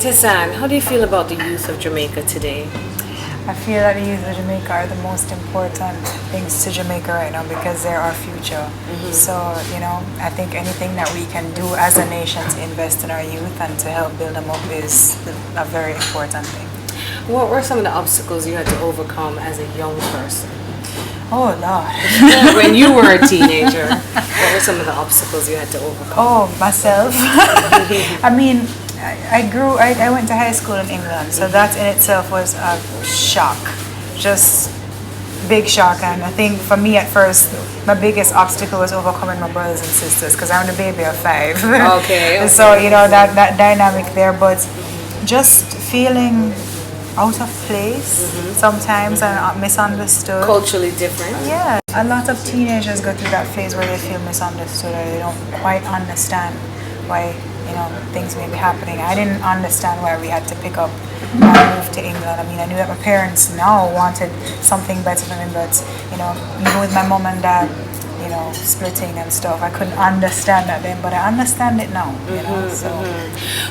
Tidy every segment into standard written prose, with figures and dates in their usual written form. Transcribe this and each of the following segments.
Tessanne, how do you feel about the youth of Jamaica today? I feel that the youth of Jamaica are the most important things to Jamaica right now because they're our future. So, I think anything that we can do as a nation to invest in our youth and to help build them up is a very important thing. What were some of the obstacles you had to overcome as a young person? Oh, Lord. When you were a teenager, what were some of the obstacles you had to overcome? Oh, myself. I mean, I went to high school in England, so that in itself was a shock. Just big shock. And I think for me at first, my biggest obstacle was overcoming my brothers and sisters because I'm the baby of 5. Okay. So, that dynamic there, but just feeling out of place sometimes and misunderstood. Culturally different. Yeah, a lot of teenagers go through that phase where they feel misunderstood or they don't quite understand why things may be happening. I didn't understand why we had to pick up and move to England. I mean, I knew that my parents now wanted something better for me, but even with my mom and dad splitting and stuff, I couldn't understand that then, but I understand it now. So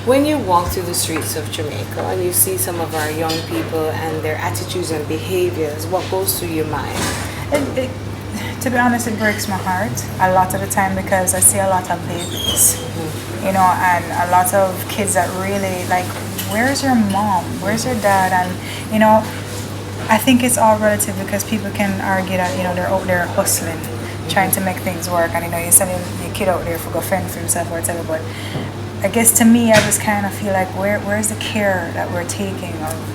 when you walk through the streets of Jamaica and you see some of our young people and their attitudes and behaviors, what goes through your mind? To be honest, it breaks my heart a lot of the time because I see a lot of babies, and a lot of kids that really like, where's your mom? Where's your dad? And, I think it's all relative because people can argue that, they're out there hustling, trying to make things work. And, you're sending your kid out there for go fend for himself or whatever. But I guess to me, I just kind of feel like, where's the care that we're taking of,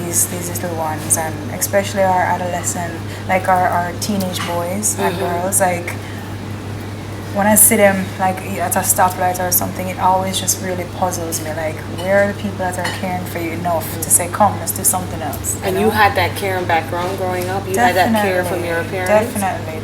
these little ones, and especially our adolescent, like our teenage boys and girls, like when I see them like at a stoplight or something, it always just really puzzles me. Like, where are the people that are caring for you enough to say, come, let's do something else? And you had that caring background growing up? You had that care from your parents?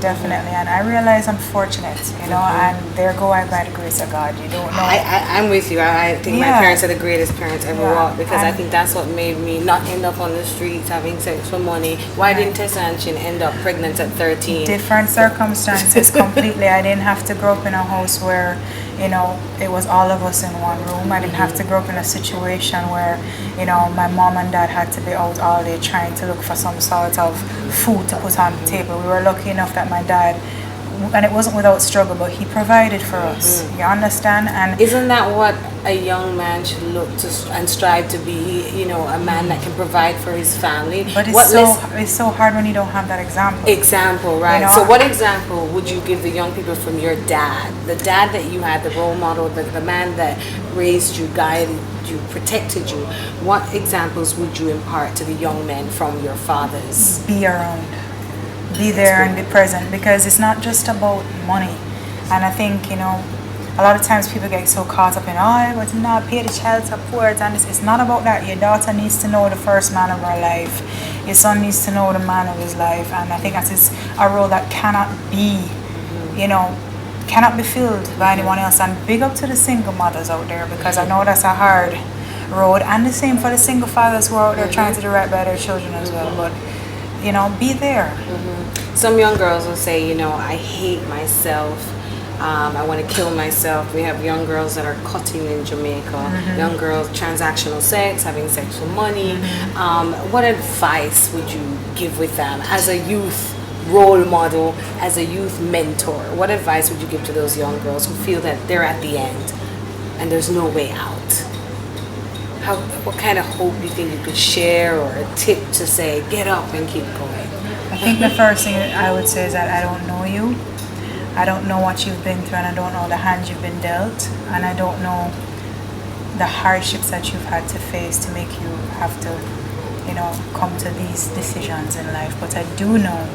Definitely. And I realize I'm fortunate, and there go I by the grace of God. You don't know. I'm with you. I think my parents are the greatest parents ever walked because I think that's what made me not end up on the streets having sex for money. Why didn't Tessanne Chin end up pregnant at 13? Different circumstances completely. I didn't have to grow up in a house where it was all of us in one room. I didn't have to grow up in a situation where my mom and dad had to be out all day trying to look for some sort of food to put on the table. We were lucky enough that my dad, and it wasn't without struggle, but he provided for us. You understand? And isn't that what a young man should look to and strive to be? A man that can provide for his family. But it's so hard when you don't have that example. Example, right? So what example would you give the young people from your dad? The dad that you had, the role model, the man that raised you, guided you, protected you. What examples would you impart to the young men from your fathers? Be around. Be there and be present, because it's not just about money. And I think a lot of times people get so caught up in but not pay the child support, and it's not about that. Your daughter needs to know the first man of her life. Your son needs to know the man of his life, and I think that is a role that cannot be filled by anyone else. And big up to the single mothers out there, because I know that's a hard road, and the same for the single fathers who are out there trying to do right by their children as well. But be there. Some young girls will say, I hate myself. I want to kill myself. We have young girls that are cutting in Jamaica. Young girls, transactional sex, having sex for money. What advice would you give with them as a youth role model, as a youth mentor? What advice would you give to those young girls who feel that they're at the end and there's no way out? What kind of hope do you think you could share, or a tip to say, get up and keep going? I think the first thing I would say is that I don't know you. I don't know what you've been through, and I don't know the hand you've been dealt, and I don't know the hardships that you've had to face to make you have to, come to these decisions in life. But I do know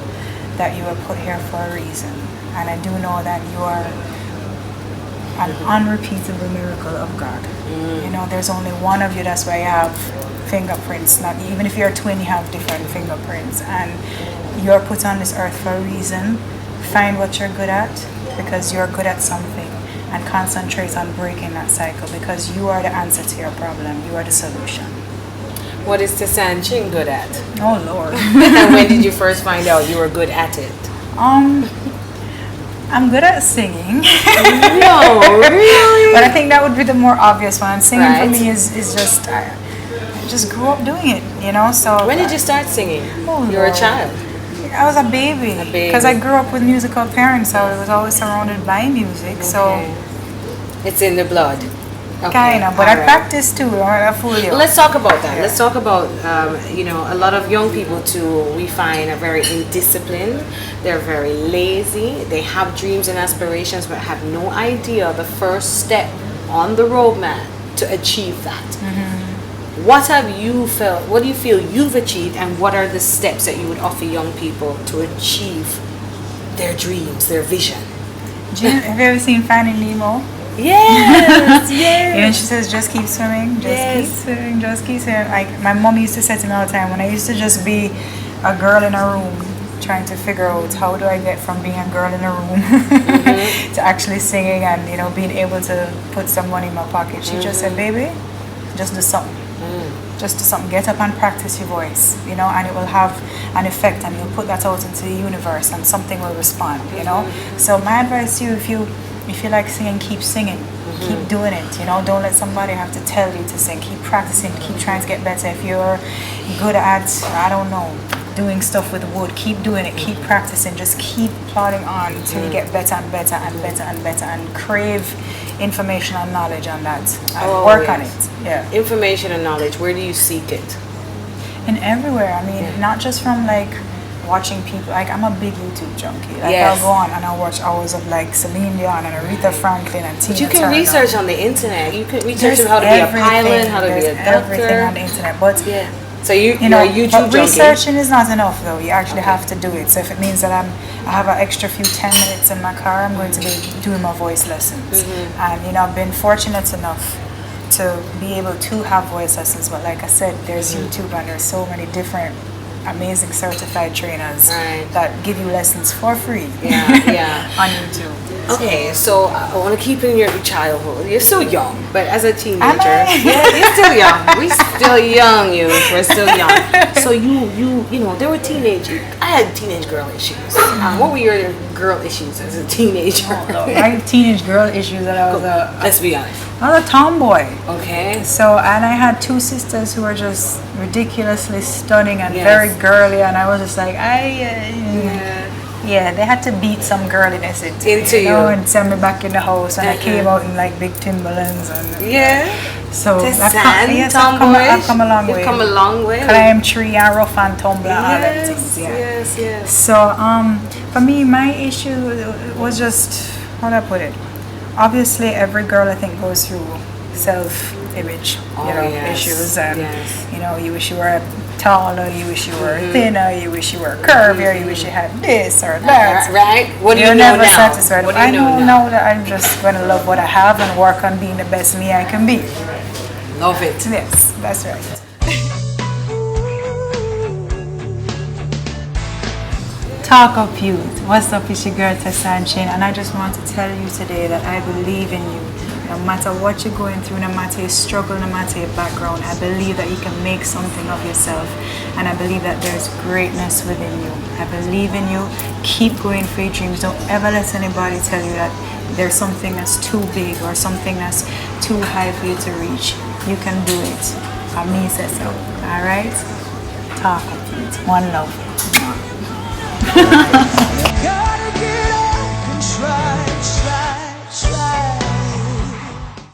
that you were put here for a reason, and I do know that you are an unrepeatable miracle of God. There's only one of you. That's why you have fingerprints. Not even if you're a twin, you have different fingerprints, and you're put on this earth for a reason. Find what you're good at, because you're good at something, and concentrate on breaking that cycle, because you are the answer to your problem. You are the solution. What is Tessanne Chin good at? Oh Lord. And when did you first find out you were good at it? I'm good at singing. No, really? But I think that would be the more obvious one. Singing Right. for me is just, I just grew up doing it, you know? So When did you start singing? Oh, you were a Lord. child. I was a baby. A baby. Because I grew up with musical parents, so I was always surrounded by music. So Okay. It's in the blood. Okay. kind of, but I alright. practice too. I want to fool you. Let's talk about that. Yeah. Let's talk about, a lot of young people too, we find are very indisciplined. They're very lazy. They have dreams and aspirations but have no idea the first step on the roadmap to achieve that. What have you felt, what do you feel you've achieved, and what are the steps that you would offer young people to achieve their dreams, their vision? Have you ever seen Finding Nemo? Yes, You know, she says, just keep swimming, just Yes. keep swimming, just keep swimming. Like my mom used to say to me all the time when I used to just be a girl in a room trying to figure out how do I get from being a girl in a room to actually singing and, you know, being able to put some money in my pocket. She just said, baby, just do something. Just do something. Get up and practice your voice, you know, and it will have an effect, and you'll put that out into the universe and something will respond, you know. So my advice to you, if you like singing, keep singing. Keep doing it, you know. Don't let somebody have to tell you to sing. Keep practicing, keep trying to get better. If you're good at, I don't know, doing stuff with wood, keep doing it, keep practicing, just keep plodding on until you get better and better and better and better, and crave information and knowledge on that and work on it. Yeah. Information and knowledge, where do you seek it? And everywhere. I mean, not just from like watching people. Like I'm a big YouTube junkie. Like Yes. I'll go on and I'll watch hours of like Celine Dion and Aretha Franklin and Tina But you can Turner. research on the internet. You can research There's on how to be a everything. pilot, how to be There's a doctor. everything on the internet. But Yeah. So you're you know, a YouTube but junkie. researching is not enough though. You actually have to do it. So if it means that I have an extra few 10 minutes in my car, I'm going to be doing my voice lessons. And you know, I've been fortunate enough to be able to have voice lessons. But like I said, there's YouTube and there's so many different amazing certified trainers Right. that give you lessons for free Yeah. on YouTube. Okay, so I want to keep in your childhood. You're still young, but as a teenager, Am I? yeah, you're still young. We still young, we're still young. So you know, there were I had teenage girl issues. What were your girl issues as a teenager? My teenage girl issues that I was Let's be honest. I was a tomboy. Okay. So, and I had two sisters who were just ridiculously stunning and Yes. very girly, and I was just like, yeah, they had to beat some girliness into you. know, and send me back in the house, and I Uh-huh. came out in like big Timberlands, and Yeah. so Tessanne, I've tomboyish. come a long way. You've come a long way. Climb tree and rough and tumble and all that things. Yeah. Yes. So, for me, my issue was just, how do I put it? Obviously, every girl I think goes through self-image, issues, and you know, you wish you were taller, you wish you were thinner, you wish you were curvier, you wish you had this or that. Right? What do you You're know never now? satisfied. What do you I know now? now that I'm just gonna love what I have and work on being the best me I can be. Love it. Yes, that's right. Talk Up Yout. What's up, it's your girl Tessanne Chin, and I just want to tell you today that I believe in you. No matter what you're going through, no matter your struggle, no matter your background, I believe that you can make something of yourself, and I believe that there's greatness within you. I believe in you. Keep going for your dreams. Don't ever let anybody tell you that there's something that's too big or something that's too high for you to reach. You can do it. I mean, says so. All right? Talk Up Yout. One love. Gotta get up.